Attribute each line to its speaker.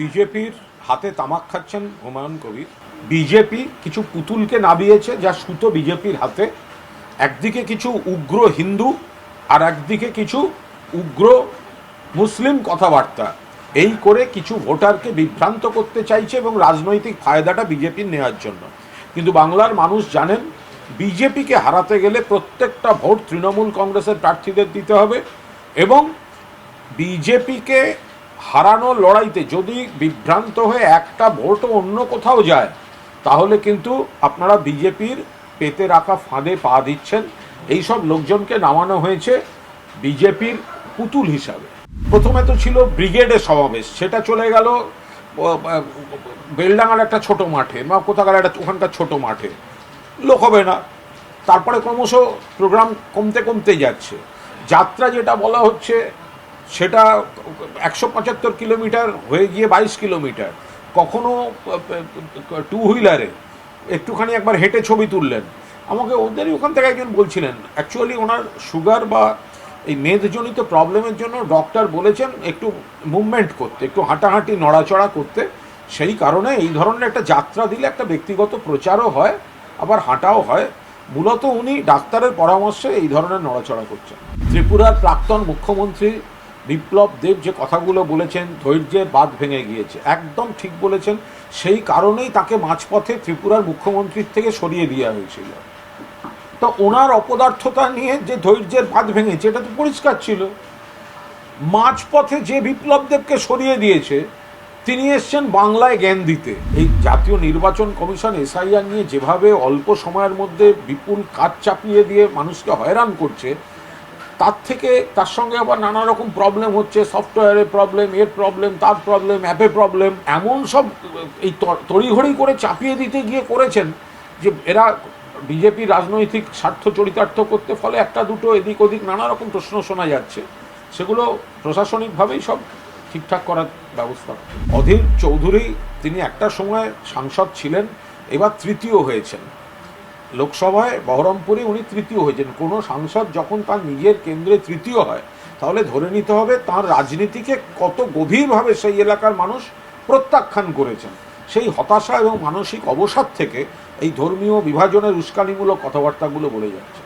Speaker 1: বিজেপির হাতে তামাক খাচ্ছেন হুমায়ুন কবির। বিজেপি কিছু পুতুলকে নামিয়েছে যা সুতো বিজেপির হাতে। একদিকে কিছু উগ্র হিন্দু আর একদিকে কিছু উগ্র মুসলিম কথাবার্তা, এই করে কিছু ভোটারকে বিভ্রান্ত করতে চাইছে এবং রাজনৈতিক ফায়দাটা বিজেপির নেওয়ার জন্য। কিন্তু বাংলার মানুষ জানেন, বিজেপিকে হারাতে গেলে প্রত্যেকটা ভোট তৃণমূল কংগ্রেসের প্রার্থীদের দিতে হবে এবং বিজেপিকে হারানোর লড়াইতে যদি বিভ্রান্ত হয়ে একটা ভোটও অন্য কোথাও যায় তাহলে কিন্তু আপনারা বিজেপির পেতে রাখা ফাঁদে পা দিচ্ছেন। এইসব লোকজনকে নামানো হয়েছে বিজেপির পুতুল হিসাবে। প্রথমে তো ছিল ব্রিগেডের সমাবেশ, সেটা চলে গেল বেলডাঙার একটা ছোট মাঠে বা কোথাকার একটা ওখানকার ছোট মাঠে, লোক হবে না। তারপরে ক্রমশ প্রোগ্রাম কমতে কমতে যাচ্ছে। যাত্রা যেটা বলা হচ্ছে সেটা 175 কিলোমিটার হয়ে গিয়ে 22 কিলোমিটার। কখনো টু হুইলারে একটুখানি একবার হেঁটে ছবি তুললেন। আমাকে ওদেরই ওখান থেকে একজন বলছিলেন, অ্যাকচুয়ালি ওনার সুগার বা এই মেদজনিত প্রবলেমের জন্য ডক্টর বলেছেন একটু মুভমেন্ট করতে, একটু হাঁটাহাঁটি নড়াচড়া করতে। সেই কারণে এই ধরনের একটা যাত্রা দিলে একটা ব্যক্তিগত প্রচারও হয়, আবার হাঁটাও হয়। মূলত উনি ডাক্তারের পরামর্শে এই ধরনের নড়াচড়া করছেন। ত্রিপুরার প্রাক্তন মুখ্যমন্ত্রী বিপ্লব দেব যে কথাগুলো বলেছেন, ধৈর্যের বাঁধ ভেঙে গিয়েছে, একদম ঠিক বলেছেন। সেই কারণেই তাকে মাঝপথে ত্রিপুরার মুখ্যমন্ত্রীর থেকে সরিয়ে দেওয়া হয়েছিল। তো ওনার অপদার্থতা নিয়ে যে ধৈর্যের বাঁধ ভেঙেছে এটা তো পরিষ্কার ছিল। মাঝপথে যে বিপ্লব দেবকে সরিয়ে দিয়েছে তিনি এসছেন বাংলায় জ্ঞান দিতে। এই জাতীয় নির্বাচন কমিশন এসআইআর নিয়ে যেভাবে অল্প সময়ের মধ্যে বিপুল কাজ চাপিয়ে দিয়ে মানুষকে হয়রান করছে, তার থেকে তার সঙ্গে আবার নানা রকম প্রবলেম হচ্ছে, সফটওয়্যারের প্রবলেম, এর প্রবলেম, তার প্রবলেম, অ্যাপে প্রবলেম, এমন সব এই তড়িঘড়ি করে চাপিয়ে দিতে গিয়ে করেছেন যে এরা বিজেপির রাজনৈতিক স্বার্থ চরিতার্থ করতে, ফলে একটা দুটো এদিক ওদিক নানা রকম প্রশ্ন শোনা যাচ্ছে। সেগুলো প্রশাসনিকভাবেই সব ঠিকঠাক করার ব্যবস্থা। অধীর চৌধুরী তিনি একটা সময় সাংসদ ছিলেন, এবার তৃতীয় হয়েছেন লোকসভায়। বহরমপুরে উনি তৃতীয় হয়েছেন। কোনো সাংসদ যখন তার নিজের কেন্দ্রে তৃতীয় হয় তাহলে ধরে নিতে হবে তার রাজনীতিকে কত গভীরভাবে সেই এলাকার মানুষ প্রত্যাখ্যান করেছেন। সেই হতাশা এবং মানসিক অবসাদ থেকে এই ধর্মীয় বিভাজনের উস্কানিমূলক কথাবার্তাগুলো বলে যাচ্ছে।